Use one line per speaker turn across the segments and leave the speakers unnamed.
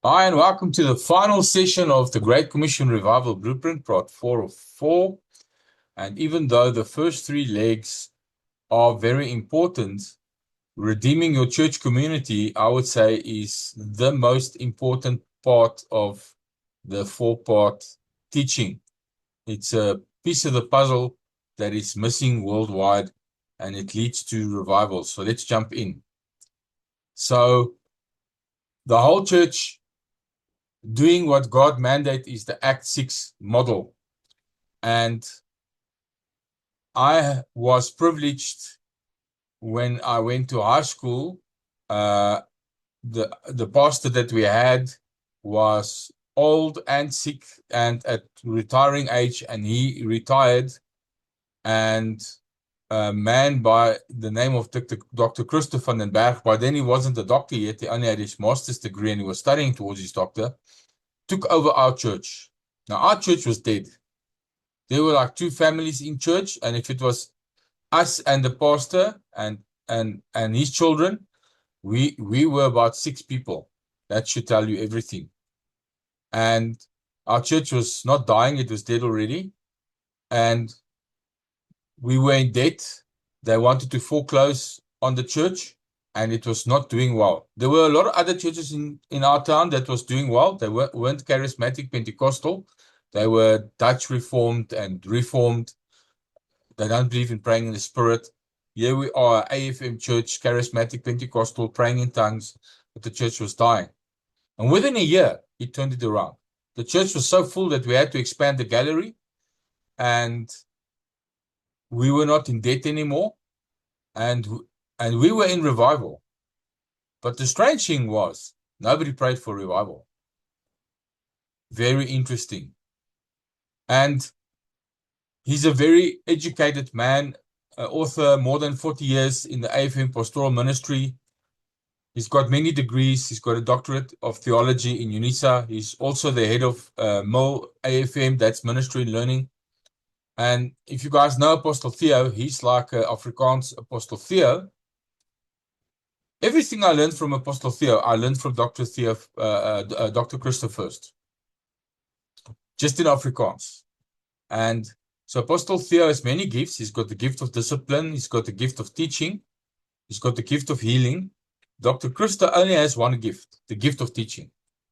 Hi, and welcome to the final session of the Great Commission Revival Blueprint, part 4 of 4. And even though the first three legs are very important, redeeming your church community, I would say, is the most important part of the 4-part teaching. It's a piece of the puzzle that is missing worldwide, and it leads to revival. So let's jump in. So the whole church doing what God mandates is the Act 6 model. And I was privileged when I went to high school. The pastor that we had was old and sick and at retiring age, and he retired. And a man by the name of Dr. Christopher van den Berg, by then he wasn't a doctor yet, he only had his master's degree and he was studying towards his doctor, took over our church. Now, our church was dead. There were like 2 families in church, and if it was us and the pastor and his children, we were about 6 people. That should tell you everything. And our church was not dying, it was dead already. And we were in debt. They wanted to foreclose on the church, and it was not doing well. There were a lot of other churches in our town that was doing well. They weren't charismatic Pentecostal. They were Dutch Reformed and Reformed. They don't believe in praying in the Spirit. Here we are, AFM church, charismatic Pentecostal, praying in tongues, but the church was dying. And within a year, he turned it around. The church was so full that we had to expand the gallery, and we were not in debt anymore, and we were in revival. But the strange thing was, nobody prayed for revival. Very interesting. And he's a very educated man, author, more than 40 years in the AFM pastoral ministry. He's got many degrees. He's got a doctorate of theology in UNISA. He's also the head of MIL AFM, that's Ministry and Learning. And if you guys know Apostle Theo, he's like Afrikaans Apostle Theo. Everything I learned from Apostle Theo, I learned from Dr. Theo, Dr. Christopher first, just in Afrikaans. And so Apostle Theo has many gifts. He's got the gift of discipline. He's got the gift of teaching. He's got the gift of healing. Dr. Christo only has one gift, the gift of teaching.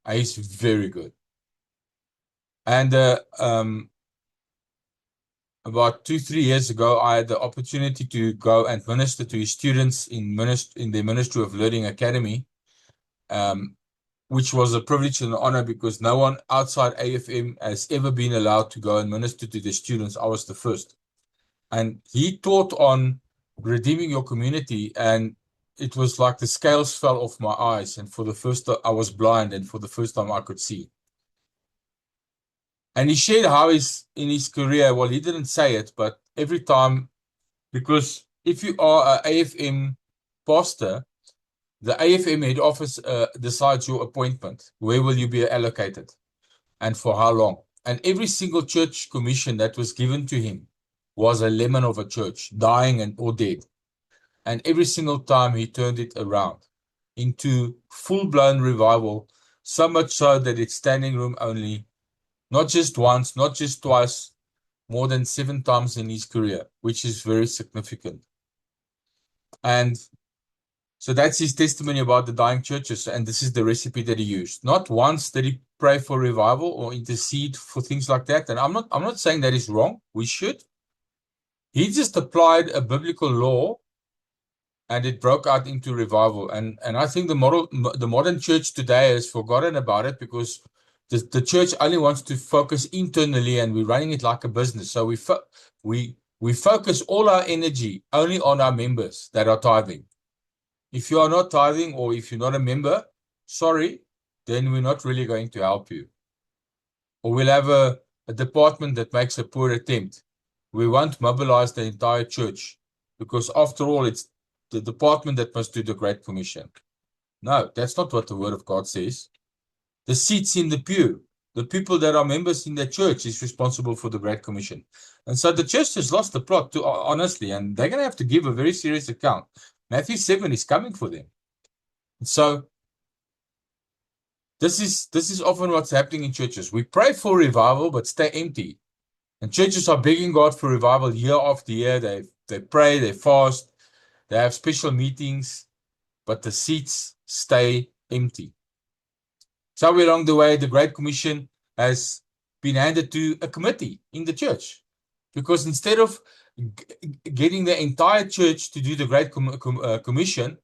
He's very good. And about 2-3 years ago, I had the opportunity to go and minister to his students in the Ministry of Learning Academy, which was a privilege and an honor because no one outside AFM has ever been allowed to go and minister to the students. I was the first. And he taught on redeeming your community, and it was like the scales fell off my eyes, and for the first time I was blind, and for the first time I could see. And he shared how in his career, well, he didn't say it, but every time, because if you are an AFM pastor, the AFM head office decides your appointment. Where will you be allocated and for how long? And every single church commission that was given to him was a lemon of a church, dying or dead. And every single time he turned it around into full-blown revival, so much so that it's standing room only, not just once, not just twice, more than 7 times in his career, which is very significant. And so that's his testimony about the dying churches, and this is the recipe that he used. Not once did he pray for revival or intercede for things like that. And I'm not saying that is wrong. We should. He just applied a biblical law, and it broke out into revival. And I think the modern church today has forgotten about it because the church only wants to focus internally, and we're running it like a business. So we focus all our energy only on our members that are tithing. If you are not tithing, or if you're not a member, sorry, then we're not really going to help you. Or we'll have a department that makes a poor attempt. We won't mobilize the entire church, because after all, it's the department that must do the Great Commission. No, that's not what the Word of God says. The seats in the pew, the people that are members in the church, is responsible for the Great Commission. And so the church has lost the plot, honestly, and they're going to have to give a very serious account. Matthew 7 is coming for them. So This is often what's happening in churches. We pray for revival, but stay empty. And churches are begging God for revival year after year. They pray, they fast, they have special meetings, but the seats stay empty. Somewhere along the way, the Great Commission has been handed to a committee in the church. Because instead of getting the entire church to do the Great Commission,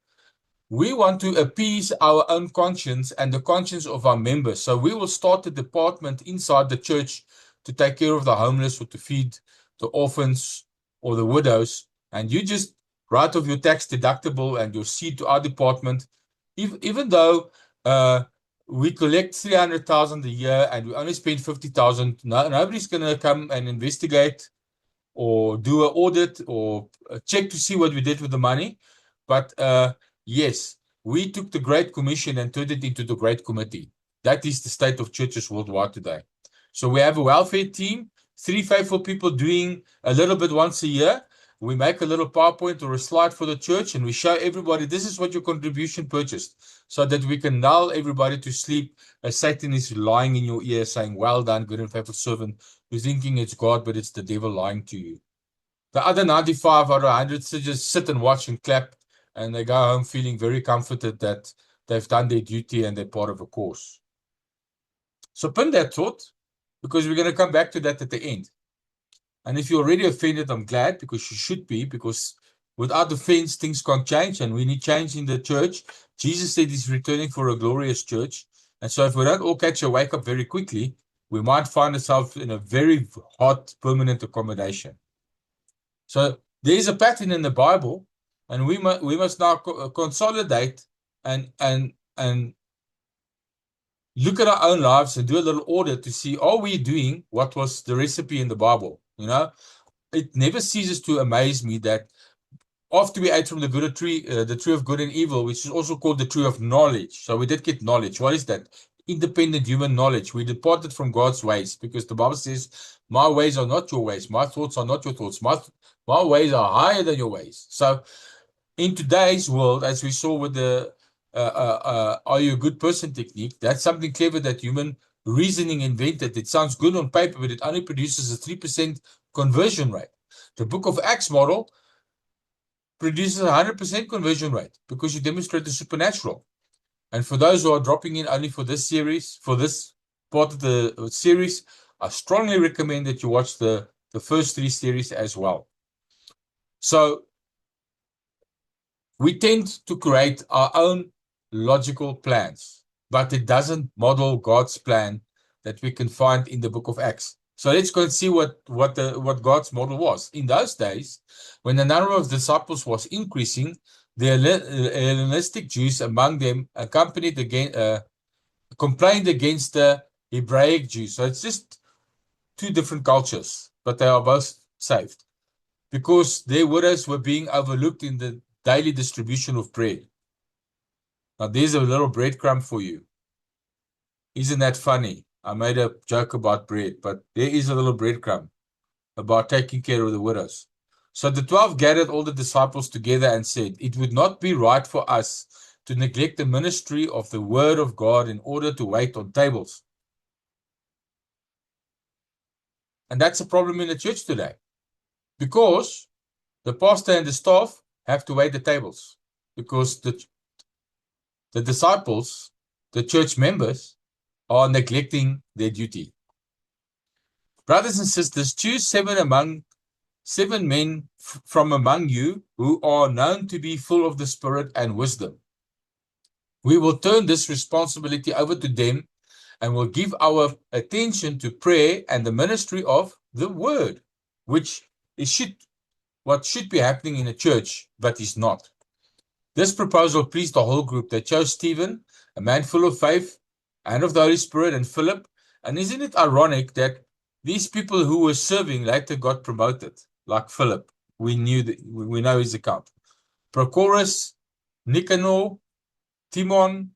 we want to appease our own conscience and the conscience of our members. So we will start a department inside the church to take care of the homeless or to feed the orphans or the widows. And you just write off your tax deductible and your seed to our department. Even though we collect 300,000 a year and we only spend 50,000, nobody's going to come and investigate or do an audit or check to see what we did with the money. But yes, we took the Great Commission and turned it into the Great Committee. That is the state of churches worldwide today. So we have a welfare team, 3 faithful people doing a little bit once a year. We make a little PowerPoint or a slide for the church and we show everybody this is what your contribution purchased, so that we can lull everybody to sleep as Satan is lying in your ear saying, well done, good and faithful servant. You're thinking it's God, but it's the devil lying to you. The other 95 out of 100 just sit and watch and clap, and they go home feeling very comforted that they've done their duty and they're part of a cause. So pin that thought, because we're going to come back to that at the end. And if you're already offended, I'm glad, because you should be, because without offense, things can't change, and we need change in the church. Jesus said he's returning for a glorious church. And so if we don't all catch a wake up very quickly, we might find ourselves in a very hot permanent accommodation. So there is a pattern in the Bible, and we must now consolidate and look at our own lives and do a little audit to see, are we doing what was the recipe in the Bible? You know, it never ceases to amaze me that after we ate from the tree of good and evil, which is also called the tree of knowledge. So we did get knowledge. What is that? Independent human knowledge. We departed from God's ways, because the Bible says, my ways are not your ways. My thoughts are not your thoughts. My ways are higher than your ways. So in today's world, as we saw with the are you a good person technique, that's something clever that human reasoning invented. It sounds good on paper, but it only produces a 3% conversion rate. The Book of Acts model produces a 100% conversion rate because you demonstrate the supernatural. And for those who are dropping in only for this series, for this part of the series, I strongly recommend that you watch the first 3 series as well. So we tend to create our own logical plans, but it doesn't model God's plan that we can find in the Book of Acts. So let's go and see what God's model was. In those days, when the number of disciples was increasing, the Hellenistic Jews among them complained against the Hebraic Jews. So it's just 2 different cultures, but they are both saved, because their widows were being overlooked in the daily distribution of bread. Now there's a little breadcrumb for you. Isn't that funny? I made a joke about bread, but there is a little breadcrumb about taking care of the widows. So the 12 gathered all the disciples together and said, it would not be right for us to neglect the ministry of the word of God in order to wait on tables. And that's a problem in the church today, because the pastor and the staff have to wait the tables, because the disciples, the church members, are neglecting their duty. Brothers and sisters, choose 7 men from among you who are known to be full of the Spirit and wisdom. We will turn this responsibility over to them and will give our attention to prayer and the ministry of the word, which is what should be happening in a church, but is not. This proposal pleased the whole group. They chose Stephen, a man full of faith and of the Holy Spirit, and Philip. And isn't it ironic that these people who were serving later got promoted, like Philip? We know his account. Prochorus, Nicanor, Timon,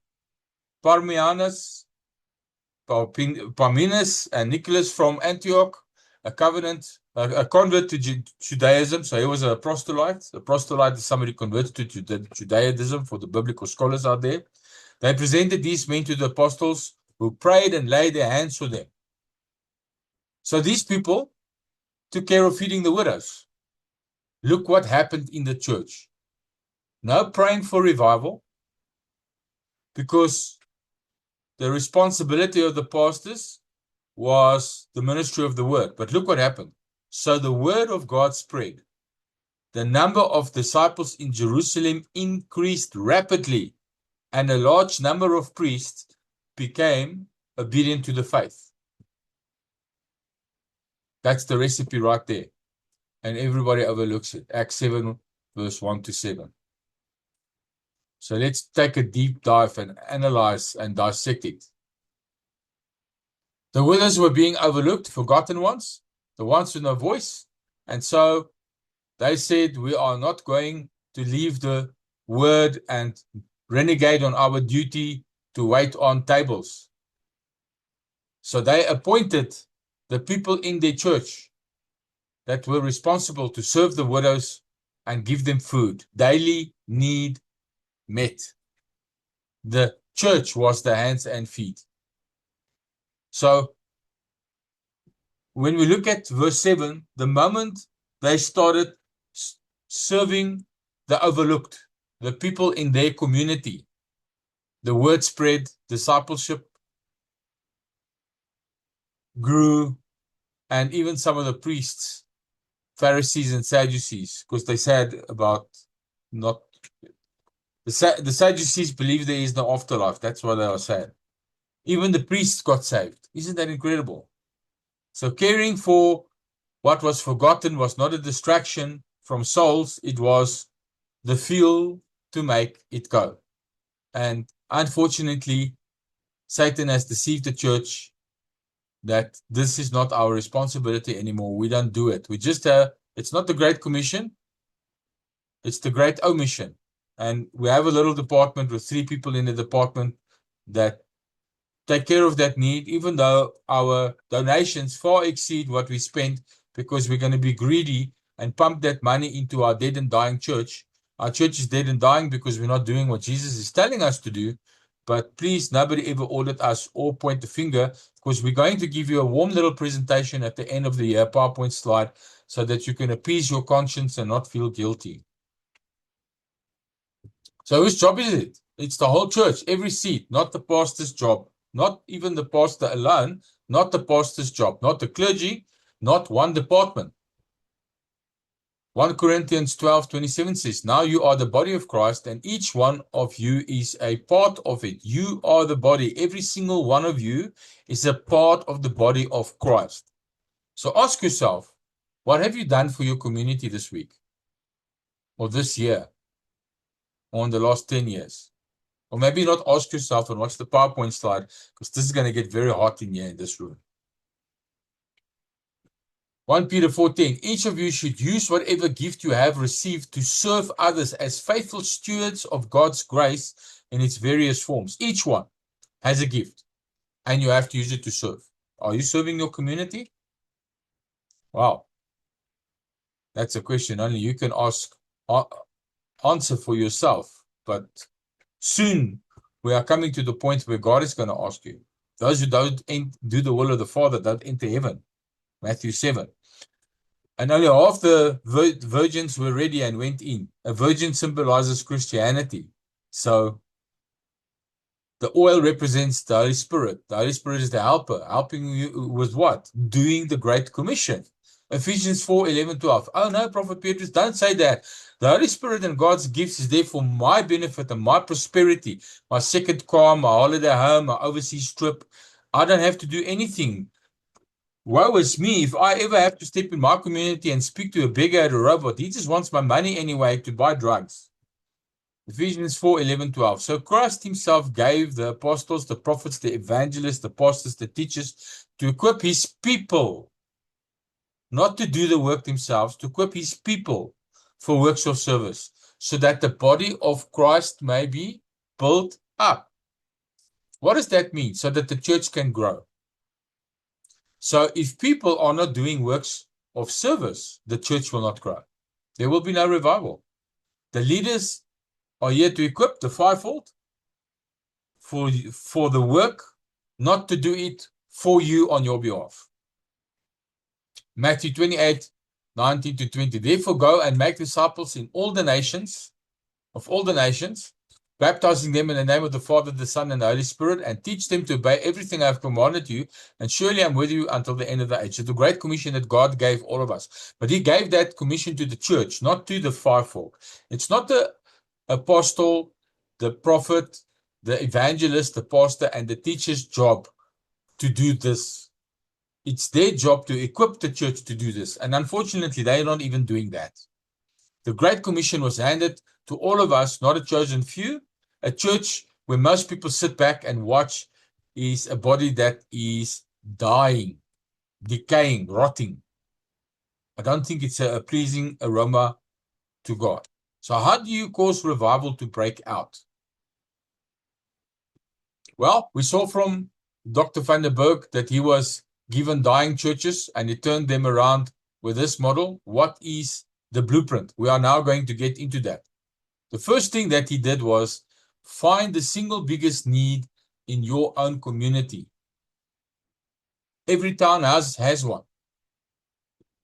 Parmenas, Parmenas, and Nicholas from Antioch, a convert to Judaism. So he was a proselyte. A proselyte is somebody converted to Judaism, for the biblical scholars out there. They presented these men to the apostles, who prayed and laid their hands on them. So these people took care of feeding the widows. Look what happened in the church. No praying for revival, because the responsibility of the pastors was the ministry of the word. But look what happened. So the word of God spread. The number of disciples in Jerusalem increased rapidly, and a large number of priests became obedient to the faith. That's the recipe right there. And everybody overlooks it. Acts 7, verse 1 to 7. So let's take a deep dive and analyze and dissect it. The widows were being overlooked, forgotten ones, the ones with no voice. And so they said, we are not going to leave the word and renegade on our duty to wait on tables. So they appointed the people in their church that were responsible to serve the widows and give them food. Daily need met. The church was the hands and feet. So when we look at verse 7, the moment they started serving the overlooked, the people in their community, the word spread, discipleship grew, and even some of the priests, Pharisees and Sadducees, because they said about not, the Sadducees believe there is no afterlife. That's what they are saying. Even the priests got saved. Isn't that incredible? So caring for what was forgotten was not a distraction from souls. It was the fuel to make it go. And unfortunately, Satan has deceived the church that this is not our responsibility anymore. We don't do it. We just, it's not the Great Commission. It's the Great Omission. And we have a little department with 3 people in the department that take care of that need, even though our donations far exceed what we spend, because we're going to be greedy and pump that money into our dead and dying church. Our church is dead and dying because we're not doing what Jesus is telling us to do. But please, nobody ever audit us or point the finger, because we're going to give you a warm little presentation at the end of the year, PowerPoint slide, so that you can appease your conscience and not feel guilty. So whose job is it? It's the whole church, every seat, not the pastor's job, not even the pastor alone, not the pastor's job, not the clergy, not one department. 1 Corinthians 12:27 says, now you are the body of Christ, and each one of you is a part of it. You are the body. Every single one of you is a part of the body of Christ. So ask yourself, what have you done for your community this week? Or this year? Or in the last 10 years? Or maybe not ask yourself and watch the PowerPoint slide, because this is going to get very hot in here in this room. 1 Peter 4:10, each of you should use whatever gift you have received to serve others as faithful stewards of God's grace in its various forms. Each one has a gift, and you have to use it to serve. Are you serving your community? Wow. That's a question only you can answer for yourself. But soon we are coming to the point where God is going to ask you. Those who don't do the will of the Father don't enter heaven. Matthew 7. And only half the virgins were ready and went in. A virgin symbolizes Christianity. So the oil represents the Holy Spirit. The Holy Spirit is the helper. Helping you with what? Doing the Great Commission. Ephesians 4:11-12. Oh no, Prophet Petrus, don't say that. The Holy Spirit and God's gifts is there for my benefit and my prosperity. My second car, my holiday home, my overseas trip. I don't have to do anything. Woe is me if I ever have to step in my community and speak to a beggar at a robot. He just wants my money anyway to buy drugs. Ephesians 4:11-12. So Christ himself gave the apostles, the prophets, the evangelists, the pastors, the teachers to equip his people, not to do the work themselves, to equip his people for works of service, so that the body of Christ may be built up. What does that mean? So that the church can grow. So if people are not doing works of service, the church will not grow. There will be no revival. The leaders are here to equip the fivefold, for the work, not to do it for you on your behalf. Matthew 28, 19 to 20. Therefore go and make disciples in all the nations, baptizing them in the name of the Father, the Son, and the Holy Spirit, and teach them to obey everything I have commanded you, and surely I'm with you until the end of the age. It's the great commission that God gave all of us. But he gave that commission to the church, not to the fivefold. It's not the apostle, the prophet, the evangelist, the pastor, and the teacher's job to do this. It's their job to equip the church to do this. And unfortunately, they're not even doing that. The Great Commission was handed to all of us, not a chosen few. A church where most people sit back and watch is a body that is dying, decaying, rotting. I don't think it's a pleasing aroma to God. So how do you cause revival to break out? Well, we saw from Dr. Van der Berg that he was given dying churches and he turned them around with this model. What is the blueprint? We are now going to get into that. The first thing that he did was find the single biggest need in your own community. Every town has one.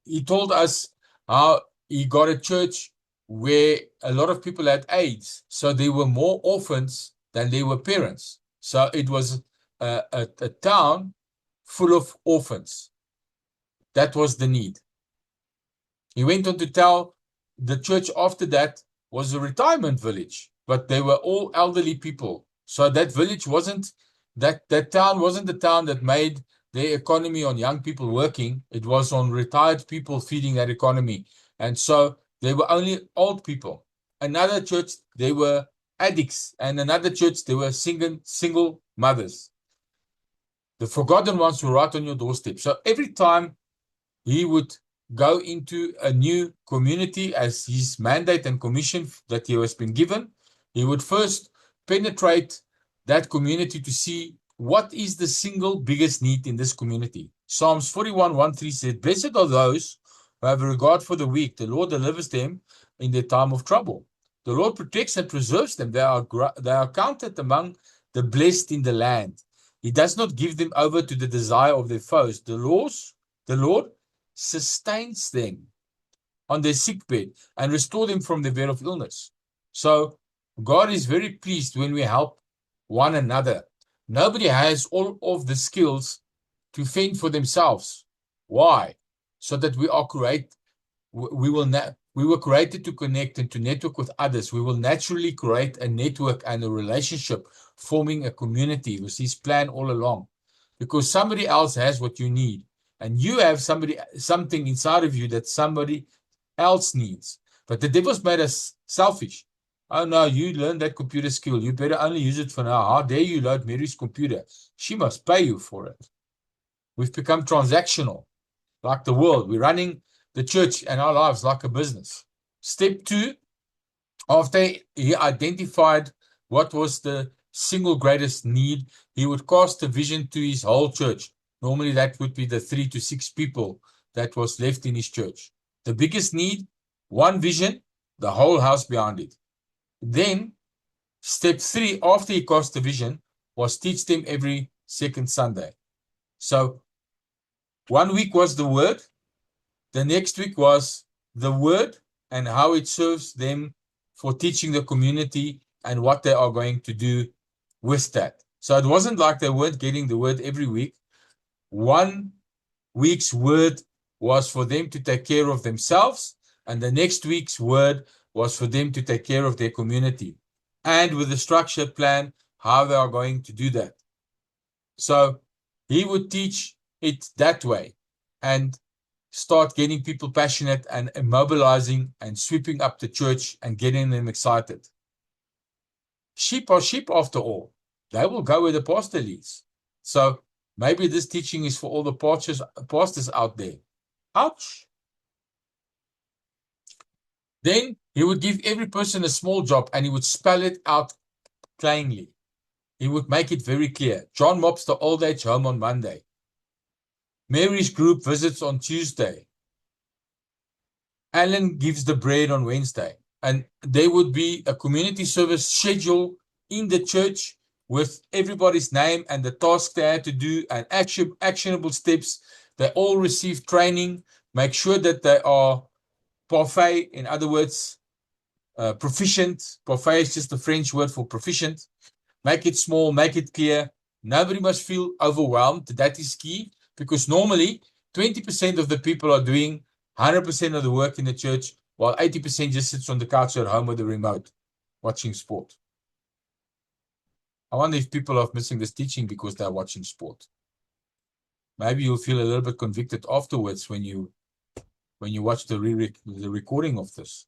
He told us how he got a church where a lot of people had AIDS. So there were more orphans than there were parents. So it was a town full of orphans. That was the need. He went on to tell the church after that was a retirement village, but they were all elderly people. So that village wasn't, that town wasn't the town that made their economy on young people working. It was on retired people feeding that economy. And so they were only old people. Another church, they were addicts. And another church, they were single mothers. The forgotten ones were right on your doorstep. So every time he would go into a new community as his mandate and commission that he has been given, he would first penetrate that community to see what is the single biggest need in this community. Psalms 41:1-3 said, "Blessed are those who have regard for the weak. The Lord delivers them in their time of trouble. The Lord protects and preserves them. They are counted among the blessed in the land. He does not give them over to the desire of their foes. The Lord sustains them on their sickbed and restore them from the bed of illness." So God is very pleased when we help one another. Nobody has all of the skills to fend for themselves. Why? So that we were created to connect and to network with others. We will naturally create a network and a relationship, forming a community. It was his plan all along. Because somebody else has what you need. And you have something inside of you that somebody else needs. But the devil's made us selfish. Oh no, you learned that computer skill. You better only use it for now. How dare you load Mary's computer? She must pay you for it. We've become transactional, like the world. We're running the church and our lives like a business. Step 2, after he identified what was the single greatest need, he would cast a vision to his whole church. Normally that would be the 3 to 6 people that was left in his church. The biggest need, one vision, the whole house behind it. Then, step 3, after he cast the vision, was teach them every second Sunday. So, 1 week was the word. The next week was the word and how it serves them for teaching the community and what they are going to do with that. So it wasn't like they weren't getting the word every week. 1 week's word was for them to take care of themselves, and the next week's word was for them to take care of their community. And with a structured plan, how they are going to do that. So he would teach it that way and start getting people passionate and mobilizing and sweeping up the church and getting them excited. Sheep are sheep after all. They will go where the pastor leads. So maybe this teaching is for all the pastors out there. Ouch. Then he would give every person a small job and he would spell it out plainly. He would make it very clear. John mops the old age home on Monday. Mary's group visits on Tuesday. Alan gives the bread on Wednesday. And there would be a community service schedule in the church with everybody's name and the task they had to do and actionable steps. They all receive training. Make sure that they are parfait, in other words, proficient. Parfait is just the French word for proficient. Make it small, make it clear. Nobody must feel overwhelmed. That is key, because normally 20% of the people are doing 100% of the work in the church, while 80% just sits on the couch at home with the remote watching sport. I wonder if people are missing this teaching because they're watching sport. Maybe you'll feel a little bit convicted afterwards when you watch the recording of this.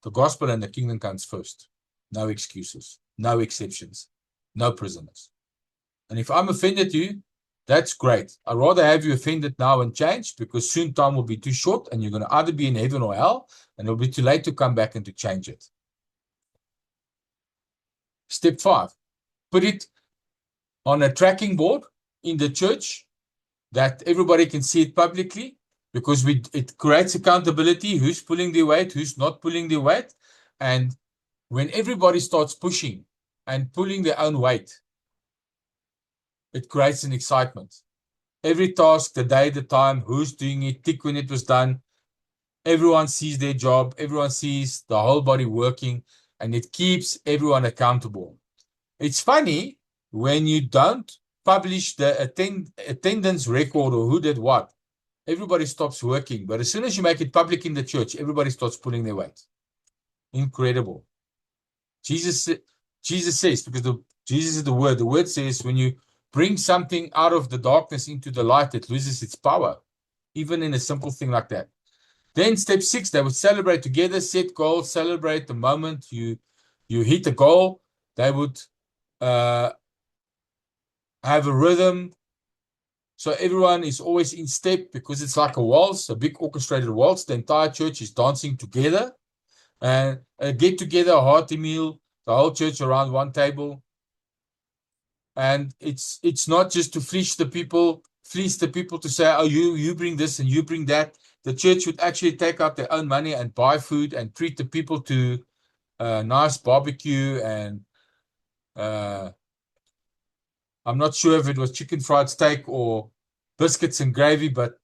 The gospel and the kingdom comes first. No excuses, no exceptions, no prisoners. And if I'm offended you, that's great. I'd rather have you offended now and change, because soon time will be too short and you're going to either be in heaven or hell, and it'll be too late to come back and to change it. Step 5, put it on a tracking board in the church that everybody can see it publicly, because it creates accountability, who's pulling their weight, who's not pulling their weight. And when everybody starts pushing and pulling their own weight, it creates an excitement. Every task, the day, the time, who's doing it, tick when it was done. Everyone sees their job. Everyone sees the whole body working, and it keeps everyone accountable. It's funny when you don't publish the attendance record or who did what. Everybody stops working. But as soon as you make it public in the church, everybody starts pulling their weight. Incredible. Jesus says, because Jesus is the word. The word says when you bring something out of the darkness into the light, it loses its power, even in a simple thing like that. Then step 6, they would celebrate together, set goals, celebrate the moment you hit a goal. They would have a rhythm, so everyone is always in step, because it's like a waltz, a big orchestrated waltz. The entire church is dancing together, and a get together, a hearty meal, the whole church around one table. And it's not just to fleece the people to say, oh, you bring this and you bring that. The church would actually take out their own money and buy food and treat the people to a nice barbecue. And I'm not sure if it was chicken fried steak or biscuits and gravy, but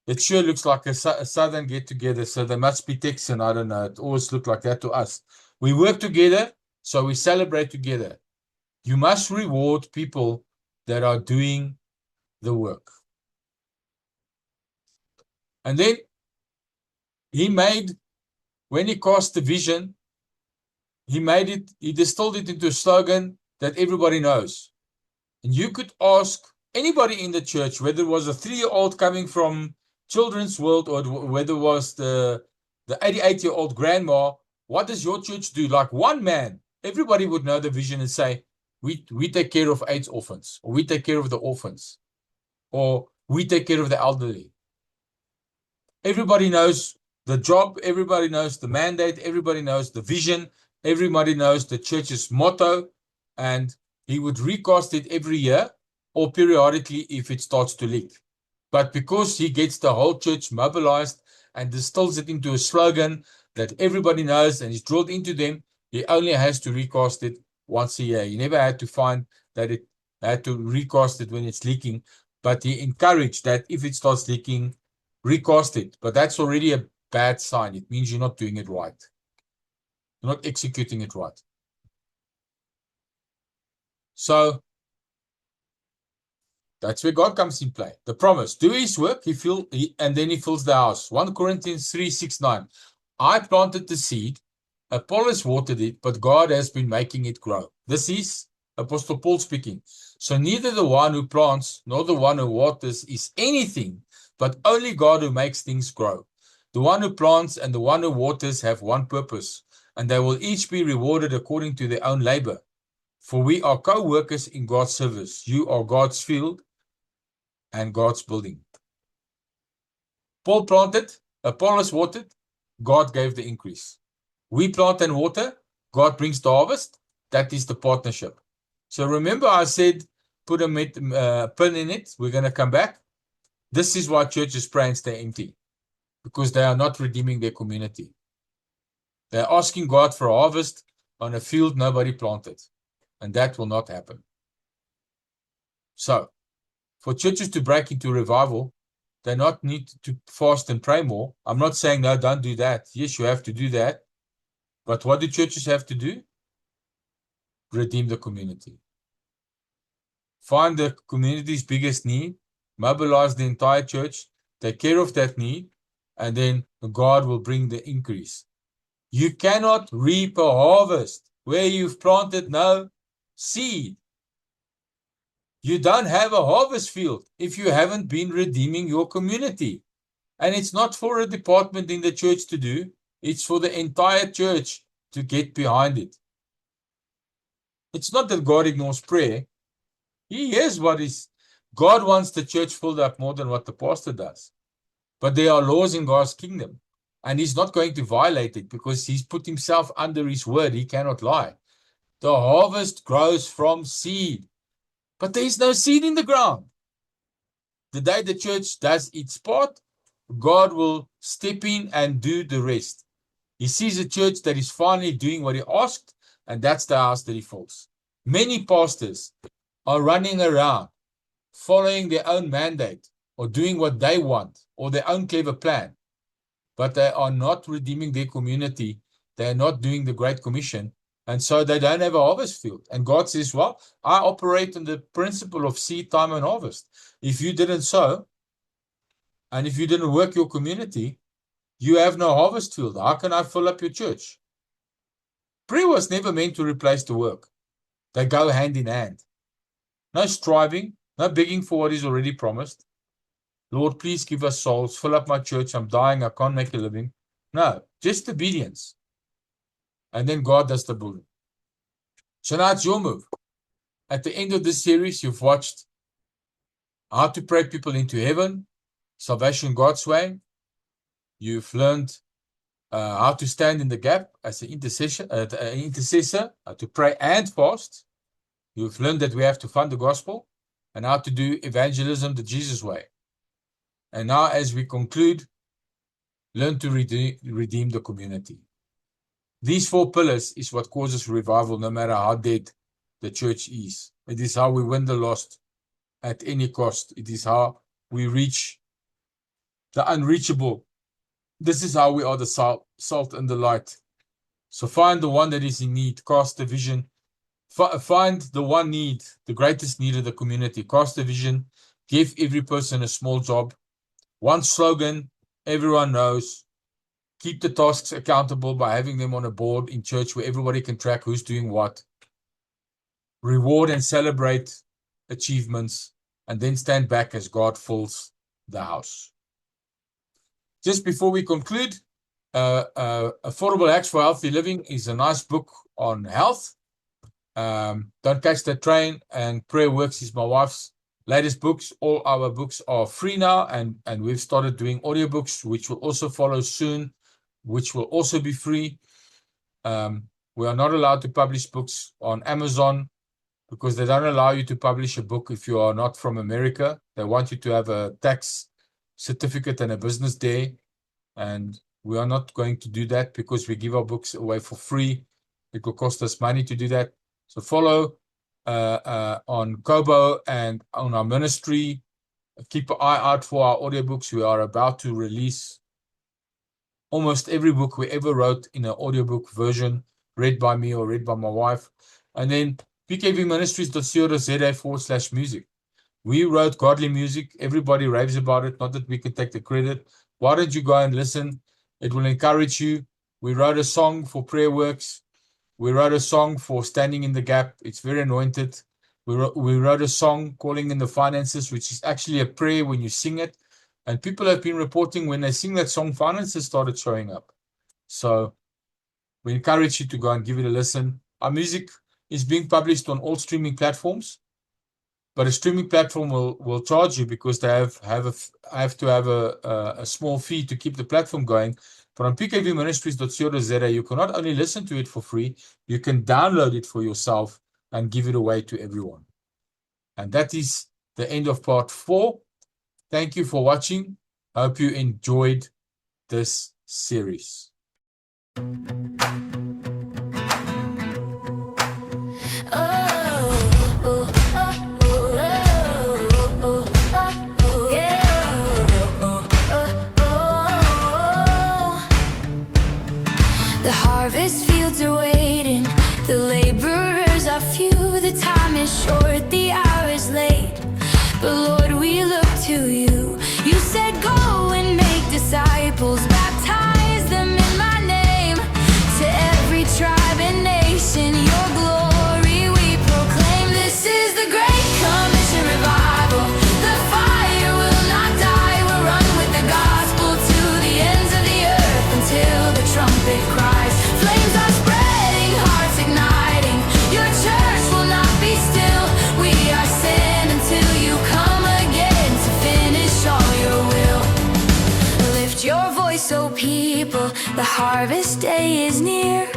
it sure looks like a southern get-together. So they must be Texan. I don't know. It always looked like that to us. We work together, so we celebrate together. You must reward people that are doing the work. And then when he cast the vision, he distilled it into a slogan that everybody knows. And you could ask anybody in the church, whether it was a 3-year-old coming from Children's World or whether it was the 88-year-old grandma, what does your church do? Like one man, everybody would know the vision and say, we take care of AIDS orphans, or we take care of the orphans, or we take care of the elderly. Everybody knows the job, everybody knows the mandate, everybody knows the vision, everybody knows the church's motto, and he would recast it every year or periodically if it starts to leak. But because he gets the whole church mobilized and distills it into a slogan that everybody knows and is drilled into them, he only has to recast it once a year. He never had to find that it had to recast it when it's leaking, but he encouraged that if it starts leaking, recast it. But that's already a bad sign. It means you're not doing it right. You're not executing it right. So that's where God comes in play. The promise, do his work, and then he fills the house. 1 Corinthians 3:6-9. I planted the seed, Apollos watered it, but God has been making it grow. This is Apostle Paul speaking. So neither the one who plants nor the one who waters is anything, but only God who makes things grow. The one who plants and the one who waters have one purpose, and they will each be rewarded according to their own labor. For we are co-workers in God's service. You are God's field and God's building. Paul planted, Apollos watered, God gave the increase. We plant and water, God brings the harvest. That is the partnership. So remember I said, put a pin in it. We're going to come back. This is why churches pray and stay empty, because they are not redeeming their community. They're asking God for a harvest on a field nobody planted. And that will not happen. So, for churches to break into revival, they not need to fast and pray more. I'm not saying, no, don't do that. Yes, you have to do that. But what do churches have to do? Redeem the community. Find the community's biggest need, mobilize the entire church, take care of that need, and then God will bring the increase. You cannot reap a harvest where you've planted no seed. You don't have a harvest field if you haven't been redeeming your community. And it's not for a department in the church to do, it's for the entire church to get behind it. It's not that God ignores prayer. He hears what is. God wants the church filled up more than what the pastor does. But there are laws in God's kingdom. And he's not going to violate it because he's put himself under his word. He cannot lie. The harvest grows from seed. But there is no seed in the ground. The day the church does its part, God will step in and do the rest. He sees a church that is finally doing what he asked, and that's the house that he fills. Many pastors are running around, following their own mandate, or doing what they want, or their own clever plan. But they are not redeeming their community. They are not doing the Great Commission. And so they don't have a harvest field. And God says, well, I operate on the principle of seed time and harvest. If you didn't sow, and if you didn't work your community, you have no harvest field. How can I fill up your church? Prayer was never meant to replace the work. They go hand in hand. No striving, no begging for what is already promised. Lord, please give us souls, fill up my church, I'm dying, I can't make a living. No, just obedience. And then God does the building. So now it's your move. At the end of this series, you've watched how to pray people into heaven, salvation God's way. You've learned how to stand in the gap as an intercessor, to pray and fast. You've learned that we have to fund the gospel and how to do evangelism the Jesus way. And now, as we conclude, learn to redeem the community. These 4 pillars is what causes revival, no matter how dead the church is. It is how we win the lost at any cost. It is how we reach the unreachable. This is how we are the salt and the light. So find the one that is in need, cast the vision. Find the one need, the greatest need of the community, cast the vision, give every person a small job. One slogan everyone knows. Keep the tasks accountable by having them on a board in church where everybody can track who's doing what. Reward and celebrate achievements, and then stand back as God fills the house. Just before we conclude, Affordable Hacks for Healthy Living is a nice book on health. Don't Catch the Train and Prayer Works is my wife's latest books. All our books are free now, and we've started doing audiobooks, which will also follow soon, which will also be free. We are not allowed to publish books on Amazon because they don't allow you to publish a book if you are not from America. They want you to have a tax certificate and a business day. And we are not going to do that because we give our books away for free. It will cost us money to do that. So follow on Kobo and on our ministry. Keep an eye out for our audiobooks. We are about to release almost every book we ever wrote in an audiobook version, read by me or read by my wife. And then pkvministries.co.za/music. We wrote godly music. Everybody raves about it. Not that we can take the credit. Why don't you go and listen? It will encourage you. We wrote a song for Prayer Works. We wrote a song for Standing in the Gap. It's very anointed. We wrote a song, Calling in the Finances, which is actually a prayer when you sing it. And people have been reporting when they sing that song, finances started showing up. So we encourage you to go and give it a listen. Our music is being published on all streaming platforms, but a streaming platform will charge you because they have to have a small fee to keep the platform going. But on pkvministries.co.za, you can not only listen to it for free, you can download it for yourself and give it away to everyone. And that is the end of part 4. Thank you for watching. I hope you enjoyed this series.
Oh. harvest fields are waiting, the laborers are few, the time is short, the hour is late. But Lord, we look to you. You said go and make disciples, baptize them in my name. To every tribe and nation, your glory we proclaim. This is the Great Commission revival. The fire will not die. We'll run with the gospel to the ends of the earth until the trumpet cries. Flames are spreading, hearts igniting. Your church will not be still. We are sent until you come again to finish all your will. Lift your voice, O people, the harvest day is near.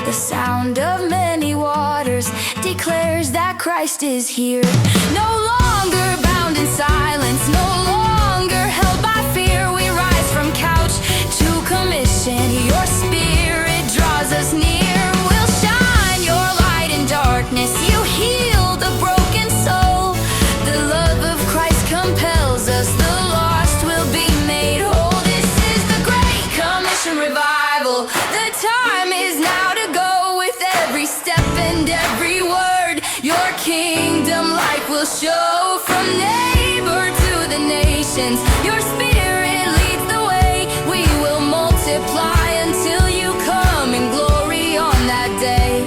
The sound of many waters declares that Christ is here. No longer bound in silence, no longer held by fear. We rise from couch to commission. Your spirit draws us near. We'll shine your light in darkness. You heal the broken soul. The love of Christ compels us. The lost will be made whole. This is the Great Commission revival. The time is now to go with every step and every word. Your kingdom light will show from neighbor to the nations. Your spirit leads the way. We will multiply until you come in glory on that day.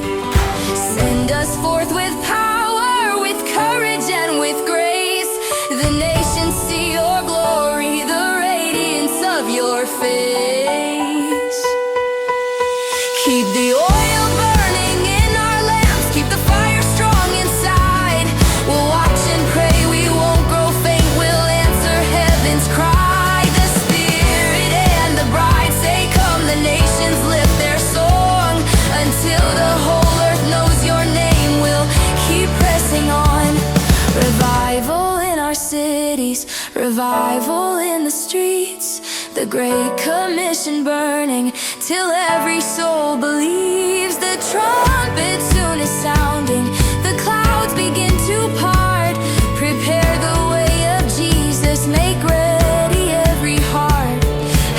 Send us forth with power, with courage and with grace. The nations see your glory, the radiance of your face. Keep the oil burning in our lamps, keep the fire strong inside. We'll watch and pray, we won't grow faint, we'll answer heaven's cry. The Spirit and the bride say, come, the nations lift their song. Until the whole earth knows your name, we'll keep pressing on. Revival in our cities, revival in the streets. The Great Commission burning till every soul believes. The trumpet soon is sounding, the clouds begin to part. Prepare the way of Jesus, make ready every heart.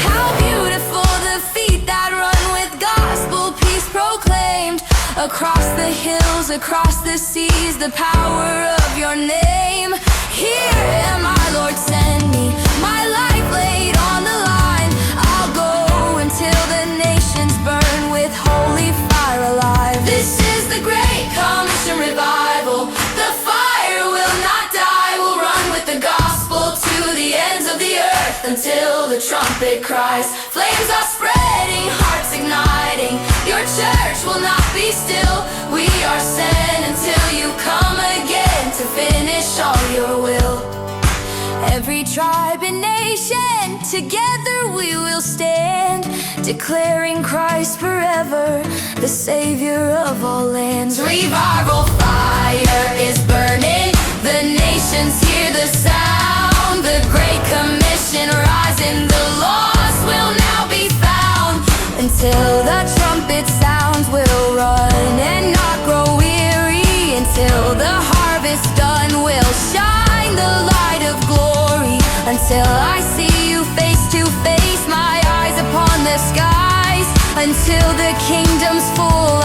How beautiful the feet that run with gospel peace proclaimed. Across the hills, across the seas, the power of your name. Here am I, Lord, send me, my life laid on the line. I'll go until the nations burn with holy fire alive. This is the Great Commission revival. The fire will not die. We'll run with the gospel to the ends of the earth until the trumpet cries. Flames are spreading, hearts igniting. Your church will not be still. We are sent until you come again to finish all your will. Every tribe and nation, together we will stand, declaring Christ forever, the Savior of all lands. Revival fire is burning, the nations hear the sound. The Great Commission rising, the lost will now be found. Until the trumpet sounds, we'll run and not grow weary. Until the harvest done, we'll shine the light of glory. Until I see you face to face, my eyes upon the skies. Until the kingdom's full